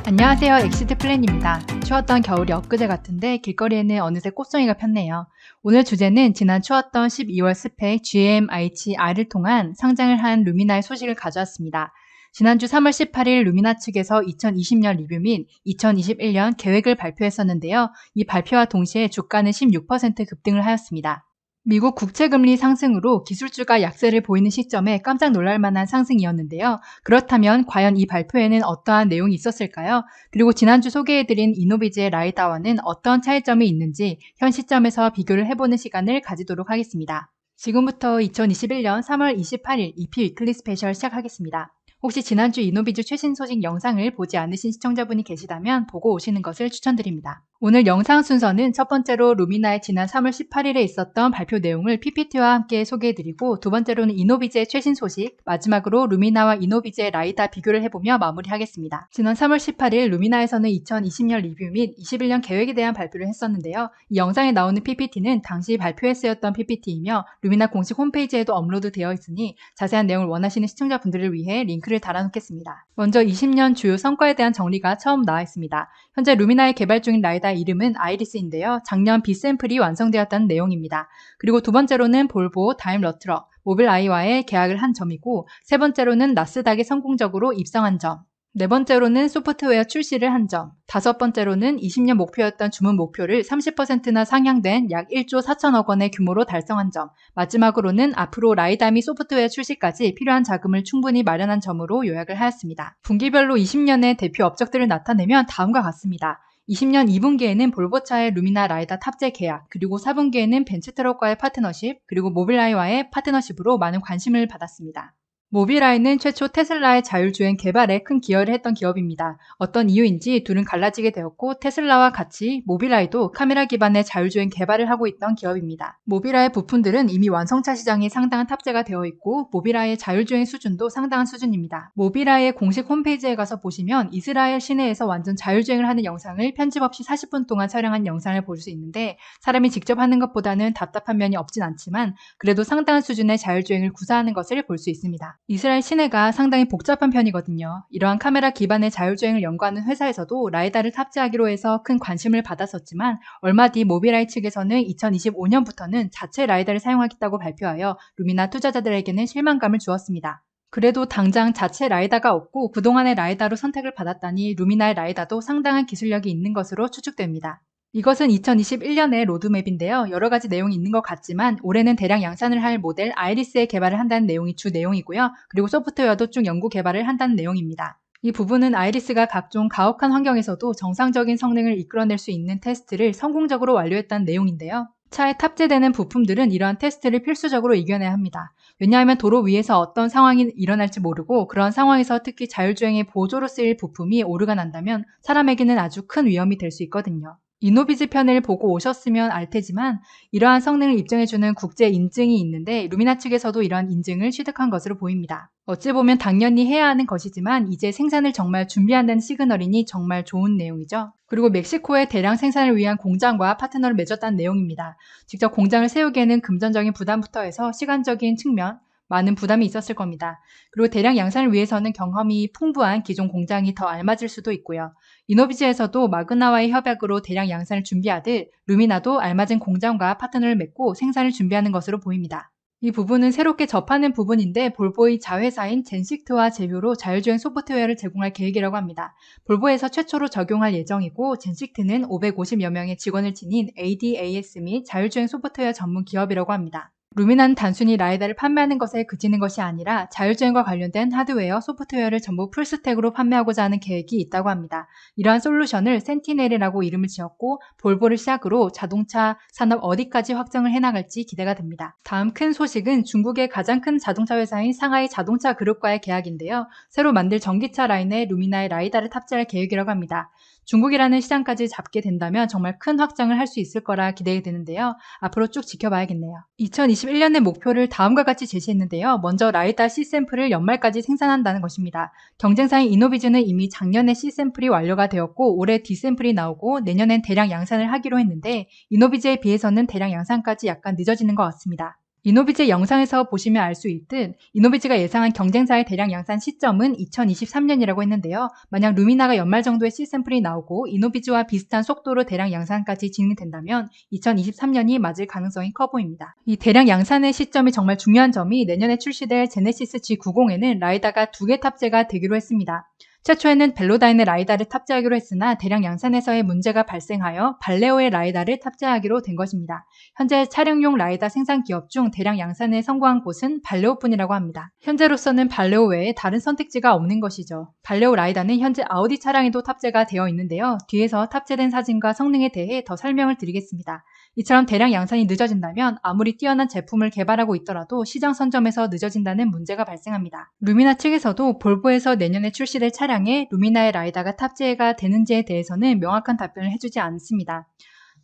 안녕하세요. 엑시트 플랜입니다. 추웠던 겨울이 엊그제 같은데 길거리에는 어느새 꽃송이가 폈네요. 오늘 주제는 지난 추웠던 12월 스펙 GMIT-R을 통한 상장을 한 루미나의 소식을 가져왔습니다. 지난주 3월 18일 루미나 측에서 2020년 리뷰 및 2021년 계획을 발표했었는데요. 이 발표와 동시에 주가는 16% 급등을 하였습니다. 미국 국채금리 상승으로 기술주가 약세를 보이는 시점에 깜짝 놀랄 만한 상승이었는데요. 그렇다면 과연 이 발표에는 어떠한 내용이 있었을까요? 그리고 지난주 소개해드린 이노비즈의 라이다와는 어떤 차이점이 있는지 현 시점에서 비교를 해보는 시간을 가지도록 하겠습니다. 지금부터 2021년 3월 28일 EP 위클리 스페셜 시작하겠습니다. 혹시 지난주 이노비즈 최신 소식 영상을 보지 않으신 시청자분이 계시다면 보고 오시는 것을 추천드립니다. 오늘 영상 순서는 첫 번째로 루미나의 지난 3월 18일에 있었던 발표 내용을 PPT와 함께 소개해드리고 두 번째로는 이노비즈의 최신 소식, 마지막으로 루미나와 이노비즈의 라이다 비교를 해보며 마무리하겠습니다. 지난 3월 18일 루미나에서는 2020년 리뷰 및 21년 계획에 대한 발표를 했었는데요. 이 영상에 나오는 PPT는 당시 발표에 쓰였던 PPT이며 루미나 공식 홈페이지에도 업로드 되어 있으니 자세한 내용을 원하시는 시청자분들을 위해 링크를 달아놓겠습니다. 먼저 20년 주요 성과에 대한 정리가 처음 나와 있습니다. 현재 루미나에 개발 중인 라이다 이름은 아이리스인데요. 작년 B샘플이 완성되었다는 내용입니다. 그리고 두 번째로는 볼보, 다임러트럭, 모빌아이와의 계약을 한 점이고 세 번째로는 나스닥에 성공적으로 입성한 점, 네 번째로는 소프트웨어 출시를 한 점, 다섯 번째로는 20년 목표였던 주문 목표를 30%나 상향된 약 1조 4천억 원의 규모로 달성한 점, 마지막으로는 앞으로 라이다 및 소프트웨어 출시까지 필요한 자금을 충분히 마련한 점으로 요약을 하였습니다. 분기별로 20년의 대표 업적들을 나타내면 다음과 같습니다. 20년 2분기에는 볼보차의 루미나 라이다 탑재 계약, 그리고 4분기에는 벤츠트럭과의 파트너십, 그리고 모빌아이와의 파트너십으로 많은 관심을 받았습니다. 모빌아이는 최초 테슬라의 자율주행 개발에 큰 기여를 했던 기업입니다. 어떤 이유인지 둘은 갈라지게 되었고 테슬라와 같이 모빌아이도 카메라 기반의 자율주행 개발을 하고 있던 기업입니다. 모빌아이의 부품들은 이미 완성차 시장에 상당한 탑재가 되어 있고 모빌아이의 자율주행 수준도 상당한 수준입니다. 모빌아이의 공식 홈페이지에 가서 보시면 이스라엘 시내에서 완전 자율주행을 하는 영상을 편집 없이 40분 동안 촬영한 영상을 볼 수 있는데 사람이 직접 하는 것보다는 답답한 면이 없진 않지만 그래도 상당한 수준의 자율주행을 구사하는 것을 볼 수 있습니다. 이스라엘 시내가 상당히 복잡한 편이거든요. 이러한 카메라 기반의 자율주행을 연구하는 회사에서도 라이다를 탑재하기로 해서 큰 관심을 받았었지만 얼마 뒤 모빌아이 측에서는 2025년부터는 자체 라이다를 사용하겠다고 발표하여 루미나 투자자들에게는 실망감을 주었습니다. 그래도 당장 자체 라이다가 없고 그동안의 라이다로 선택을 받았다니 루미나의 라이다도 상당한 기술력이 있는 것으로 추측됩니다. 이것은 2021년의 로드맵인데요. 여러 가지 내용이 있는 것 같지만 올해는 대량 양산을 할 모델 아이리스의 개발을 한다는 내용이 주 내용이고요. 그리고 소프트웨어도 쭉 연구 개발을 한다는 내용입니다. 이 부분은 아이리스가 각종 가혹한 환경에서도 정상적인 성능을 이끌어낼 수 있는 테스트를 성공적으로 완료했다는 내용인데요. 차에 탑재되는 부품들은 이러한 테스트를 필수적으로 이겨내야 합니다. 왜냐하면 도로 위에서 어떤 상황이 일어날지 모르고 그런 상황에서 특히 자율주행의 보조로 쓰일 부품이 오류가 난다면 사람에게는 아주 큰 위험이 될 수 있거든요. 이노비즈 편을 보고 오셨으면 알 테지만 이러한 성능을 입증해주는 국제 인증이 있는데 루미나 측에서도 이러한 인증을 취득한 것으로 보입니다. 어찌 보면 당연히 해야 하는 것이지만 이제 생산을 정말 준비한다는 시그널이니 정말 좋은 내용이죠. 그리고 멕시코에 대량 생산을 위한 공장과 파트너를 맺었다는 내용입니다. 직접 공장을 세우기에는 금전적인 부담부터 해서 시간적인 측면, 많은 부담이 있었을 겁니다. 그리고 대량 양산을 위해서는 경험이 풍부한 기존 공장이 더 알맞을 수도 있고요. 이노비즈에서도 마그나와의 협약으로 대량 양산을 준비하듯 루미나도 알맞은 공장과 파트너를 맺고 생산을 준비하는 것으로 보입니다. 이 부분은 새롭게 접하는 부분인데 볼보의 자회사인 젠식트와 제휴로 자율주행 소프트웨어를 제공할 계획이라고 합니다. 볼보에서 최초로 적용할 예정이고 젠식트는 550여 명의 직원을 지닌 ADAS 및 자율주행 소프트웨어 전문 기업이라고 합니다. 루미나는 단순히 라이다를 판매하는 것에 그치는 것이 아니라 자율주행과 관련된 하드웨어, 소프트웨어를 전부 풀스택으로 판매하고자 하는 계획이 있다고 합니다. 이러한 솔루션을 센티넬이라고 이름을 지었고 볼보를 시작으로 자동차 산업 어디까지 확장을 해나갈지 기대가 됩니다. 다음 큰 소식은 중국의 가장 큰 자동차 회사인 상하이 자동차 그룹과의 계약인데요. 새로 만들 전기차 라인에 루미나의 라이다를 탑재할 계획이라고 합니다. 중국이라는 시장까지 잡게 된다면 정말 큰 확장을 할 수 있을 거라 기대되는데요. 앞으로 쭉 지켜봐야겠네요. 2021년의 목표를 다음과 같이 제시했는데요. 먼저 라이다 C샘플을 연말까지 생산한다는 것입니다. 경쟁사인 이노비즈는 이미 작년에 C샘플이 완료가 되었고 올해 D샘플이 나오고 내년엔 대량 양산을 하기로 했는데 이노비즈에 비해서는 대량 양산까지 약간 늦어지는 것 같습니다. 이노비즈 영상에서 보시면 알 수 있듯 이노비즈가 예상한 경쟁사의 대량 양산 시점은 2023년이라고 했는데요. 만약 루미나가 연말 정도에 C샘플이 나오고 이노비즈와 비슷한 속도로 대량 양산까지 진행된다면 2023년이 맞을 가능성이 커 보입니다. 이 대량 양산의 시점이 정말 중요한 점이 내년에 출시될 제네시스 G90에는 라이다가 2개 탑재가 되기로 했습니다. 최초에는 벨로다인의 라이다를 탑재하기로 했으나 대량 양산에서의 문제가 발생하여 발레오의 라이다를 탑재하기로 된 것입니다. 현재 차량용 라이다 생산 기업 중 대량 양산에 성공한 곳은 발레오뿐이라고 합니다. 현재로서는 발레오 외에 다른 선택지가 없는 것이죠. 발레오 라이다는 현재 아우디 차량에도 탑재가 되어 있는데요. 뒤에서 탑재된 사진과 성능에 대해 더 설명을 드리겠습니다. 이처럼 대량 양산이 늦어진다면 아무리 뛰어난 제품을 개발하고 있더라도 시장 선점에서 늦어진다는 문제가 발생합니다. 루미나 측에서도 볼보에서 내년에 출시될 차량에 루미나의 라이다가 탑재가 되는지에 대해서는 명확한 답변을 해주지 않습니다.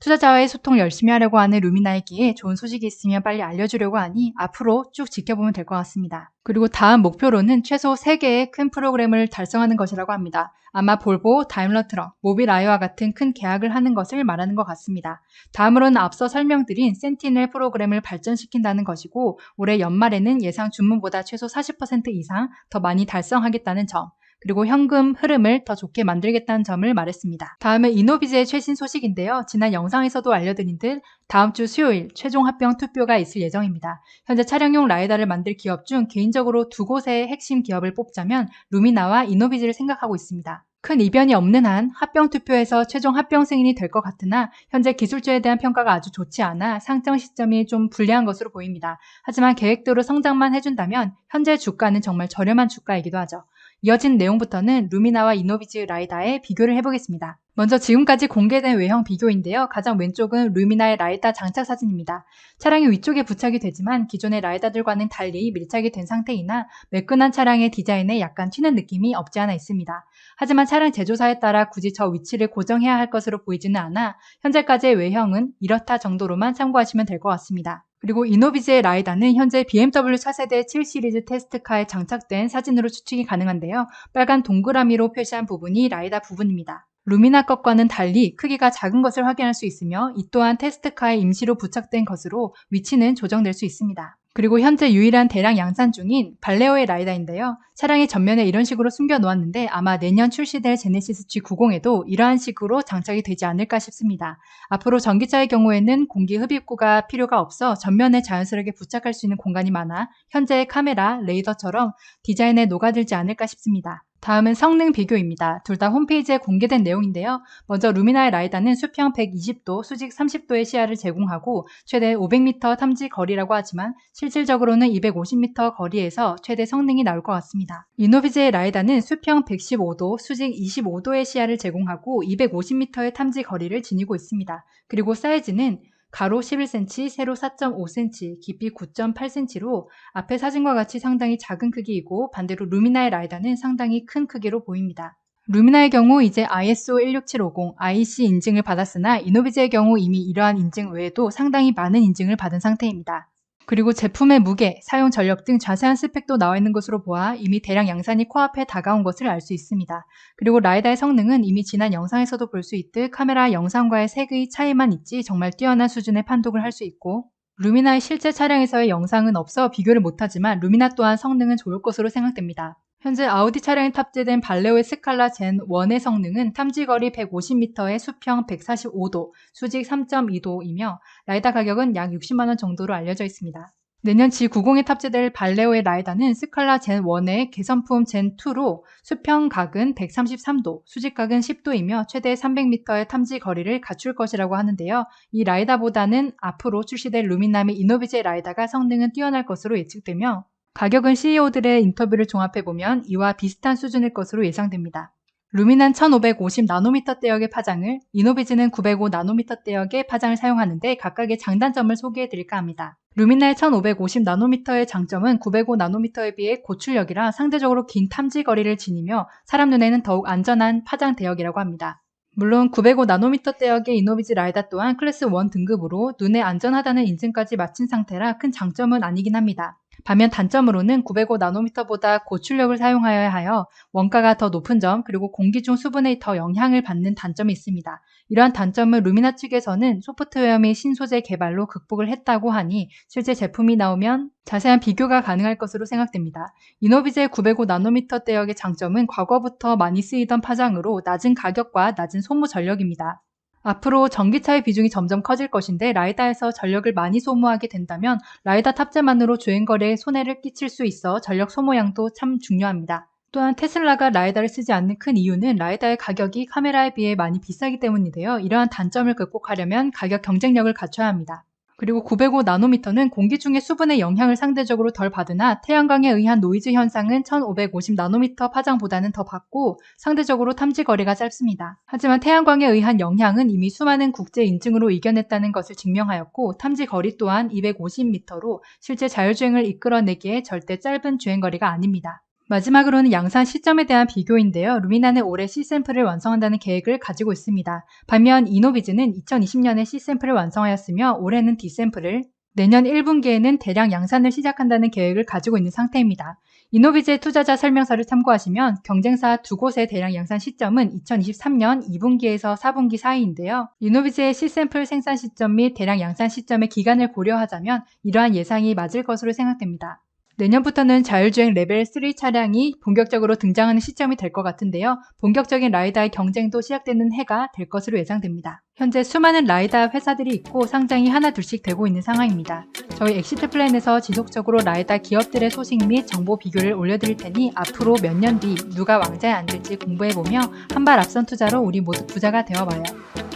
투자자와의 소통을 열심히 하려고 하는 루미나이기에 좋은 소식이 있으면 빨리 알려주려고 하니 앞으로 쭉 지켜보면 될 것 같습니다. 그리고 다음 목표로는 최소 3개의 큰 프로그램을 달성하는 것이라고 합니다. 아마 볼보, 다임러 트럭, 모빌아이와 같은 큰 계약을 하는 것을 말하는 것 같습니다. 다음으로는 앞서 설명드린 센티넬 프로그램을 발전시킨다는 것이고 올해 연말에는 예상 주문보다 최소 40% 이상 더 많이 달성하겠다는 점, 그리고 현금 흐름을 더 좋게 만들겠다는 점을 말했습니다. 다음은 이노비즈의 최신 소식인데요. 지난 영상에서도 알려드린 듯 다음 주 수요일 최종 합병 투표가 있을 예정입니다. 현재 차량용 라이다를 만들 기업 중 개인적으로 2곳의 핵심 기업을 뽑자면 루미나와 이노비즈를 생각하고 있습니다. 큰 이변이 없는 한 합병 투표에서 최종 합병 승인이 될 것 같으나 현재 기술주에 대한 평가가 아주 좋지 않아 상장 시점이 좀 불리한 것으로 보입니다. 하지만 계획대로 성장만 해준다면 현재 주가는 정말 저렴한 주가이기도 하죠. 이어진 내용부터는 루미나와 이노비즈 라이다의 비교를 해보겠습니다. 먼저 지금까지 공개된 외형 비교인데요. 가장 왼쪽은 루미나의 라이다 장착 사진입니다. 차량이 위쪽에 부착이 되지만 기존의 라이다들과는 달리 밀착이 된 상태이나 매끈한 차량의 디자인에 약간 튀는 느낌이 없지 않아 있습니다. 하지만 차량 제조사에 따라 굳이 저 위치를 고정해야 할 것으로 보이지는 않아 현재까지의 외형은 이렇다 정도로만 참고하시면 될 것 같습니다. 그리고 이노비즈의 라이다는 현재 BMW 차세대 7 시리즈 테스트카에 장착된 사진으로 추측이 가능한데요. 빨간 동그라미로 표시한 부분이 라이다 부분입니다. 루미나 것과는 달리 크기가 작은 것을 확인할 수 있으며 이 또한 테스트카에 임시로 부착된 것으로 위치는 조정될 수 있습니다. 그리고 현재 유일한 대량 양산 중인 발레오의 라이다인데요. 차량의 전면에 이런 식으로 숨겨 놓았는데 아마 내년 출시될 제네시스 G90에도 이러한 식으로 장착이 되지 않을까 싶습니다. 앞으로 전기차의 경우에는 공기 흡입구가 필요가 없어 전면에 자연스럽게 부착할 수 있는 공간이 많아 현재의 카메라, 레이더처럼 디자인에 녹아들지 않을까 싶습니다. 다음은 성능 비교입니다. 둘 다 홈페이지에 공개된 내용인데요. 먼저 루미나의 라이다는 수평 120도, 수직 30도의 시야를 제공하고 최대 500m 탐지 거리라고 하지만 실질적으로는 250m 거리에서 최대 성능이 나올 것 같습니다. 이노비즈의 라이다는 수평 115도, 수직 25도의 시야를 제공하고 250m의 탐지 거리를 지니고 있습니다. 그리고 사이즈는 가로 11cm, 세로 4.5cm, 깊이 9.8cm로 앞의 사진과 같이 상당히 작은 크기이고 반대로 루미나의 라이다는 상당히 큰 크기로 보입니다. 루미나의 경우 이제 ISO 16750, IEC 인증을 받았으나 이노비즈의 경우 이미 이러한 인증 외에도 상당히 많은 인증을 받은 상태입니다. 그리고 제품의 무게, 사용 전력 등 자세한 스펙도 나와 있는 것으로 보아 이미 대량 양산이 코앞에 다가온 것을 알 수 있습니다. 그리고 라이다의 성능은 이미 지난 영상에서도 볼 수 있듯 카메라 영상과의 색의 차이만 있지 정말 뛰어난 수준의 판독을 할 수 있고 루미나의 실제 차량에서의 영상은 없어 비교를 못하지만 루미나 또한 성능은 좋을 것으로 생각됩니다. 현재 아우디 차량에 탑재된 발레오의 스칼라 젠 1의 성능은 탐지거리 150m에 수평 145도, 수직 3.2도이며 라이다 가격은 약 60만원 정도로 알려져 있습니다. 내년 G90에 탑재될 발레오의 라이다는 스칼라 젠 1의 개선품 젠 2로 수평각은 133도, 수직각은 10도이며 최대 300m의 탐지 거리를 갖출 것이라고 하는데요. 이 라이다보다는 앞으로 출시될 루미나 및 이노비즈의 라이다가 성능은 뛰어날 것으로 예측되며 가격은 CEO들의 인터뷰를 종합해보면 이와 비슷한 수준일 것으로 예상됩니다. 루미나는 1550나노미터대역의 파장을, 이노비즈는 905나노미터대역의 파장을 사용하는데 각각의 장단점을 소개해드릴까 합니다. 루미나의 1550나노미터의 장점은 905나노미터에 비해 고출력이라 상대적으로 긴 탐지 거리를 지니며 사람 눈에는 더욱 안전한 파장 대역이라고 합니다. 물론 905나노미터 대역의 이노비즈 라이다 또한 클래스 1 등급으로 눈에 안전하다는 인증까지 마친 상태라 큰 장점은 아니긴 합니다. 반면 단점으로는 905나노미터보다 고출력을 사용하여야 하여 원가가 더 높은 점, 그리고 공기 중 수분에 더 영향을 받는 단점이 있습니다. 이러한 단점을 루미나 측에서는 소프트웨어 및 신소재 개발로 극복을 했다고 하니 실제 제품이 나오면 자세한 비교가 가능할 것으로 생각됩니다. 이노비즈의 905나노미터 대역의 장점은 과거부터 많이 쓰이던 파장으로 낮은 가격과 낮은 소모 전력입니다. 앞으로 전기차의 비중이 점점 커질 것인데 라이다에서 전력을 많이 소모하게 된다면 라이다 탑재만으로 주행거리에 손해를 끼칠 수 있어 전력 소모량도 참 중요합니다. 또한 테슬라가 라이다를 쓰지 않는 큰 이유는 라이다의 가격이 카메라에 비해 많이 비싸기 때문인데요. 이러한 단점을 극복하려면 가격 경쟁력을 갖춰야 합니다. 그리고 905나노미터는 공기 중의 수분의 영향을 상대적으로 덜 받으나 태양광에 의한 노이즈 현상은 1550나노미터 파장보다는 더 받고 상대적으로 탐지 거리가 짧습니다. 하지만 태양광에 의한 영향은 이미 수많은 국제 인증으로 이겨냈다는 것을 증명하였고 탐지 거리 또한 250m로 실제 자율주행을 이끌어내기에 절대 짧은 주행거리가 아닙니다. 마지막으로는 양산 시점에 대한 비교인데요. 루미나는 올해 C샘플을 완성한다는 계획을 가지고 있습니다. 반면 이노비즈는 2020년에 C샘플을 완성하였으며 올해는 D샘플을, 내년 1분기에는 대량 양산을 시작한다는 계획을 가지고 있는 상태입니다. 이노비즈의 투자자 설명서를 참고하시면 경쟁사 두 곳의 대량 양산 시점은 2023년 2분기에서 4분기 사이인데요. 이노비즈의 C샘플 생산 시점 및 대량 양산 시점의 기간을 고려하자면 이러한 예상이 맞을 것으로 생각됩니다. 내년부터는 자율주행 레벨 3 차량이 본격적으로 등장하는 시점이 될 것 같은데요. 본격적인 라이다의 경쟁도 시작되는 해가 될 것으로 예상됩니다. 현재 수많은 라이다 회사들이 있고 상장이 하나 둘씩 되고 있는 상황입니다. 저희 엑시트 플랜에서 지속적으로 라이다 기업들의 소식 및 정보 비교를 올려드릴 테니 앞으로 몇 년 뒤 누가 왕자에 앉을지 공부해보며 한 발 앞선 투자로 우리 모두 부자가 되어봐요.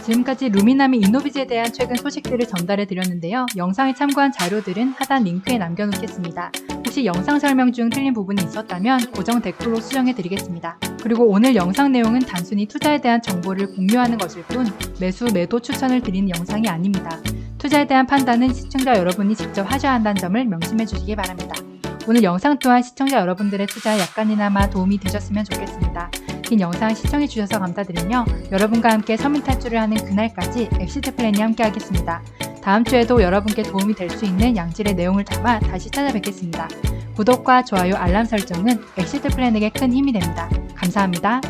지금까지 루미나 및 이노비즈에 대한 최근 소식들을 전달해 드렸는데요. 영상에 참고한 자료들은 하단 링크에 남겨놓겠습니다. 혹시 영상 설명 중 틀린 부분이 있었다면 고정 댓글로 수정해 드리겠습니다. 그리고 오늘 영상 내용은 단순히 투자에 대한 정보를 공유하는 것일 뿐 매수, 매도 추천을 드리는 영상이 아닙니다. 투자에 대한 판단은 시청자 여러분이 직접 하셔야 한다는 점을 명심해 주시기 바랍니다. 오늘 영상 또한 시청자 여러분들의 투자에 약간이나마 도움이 되셨으면 좋겠습니다. 긴 영상 시청해 주셔서 감사드리며 여러분과 함께 서민 탈출을 하는 그날까지 엑시트 플랜이 함께 하겠습니다. 다음 주에도 여러분께 도움이 될 수 있는 양질의 내용을 담아 다시 찾아뵙겠습니다. 구독과 좋아요, 알람 설정은 엑시트 플랜에게 큰 힘이 됩니다. 감사합니다.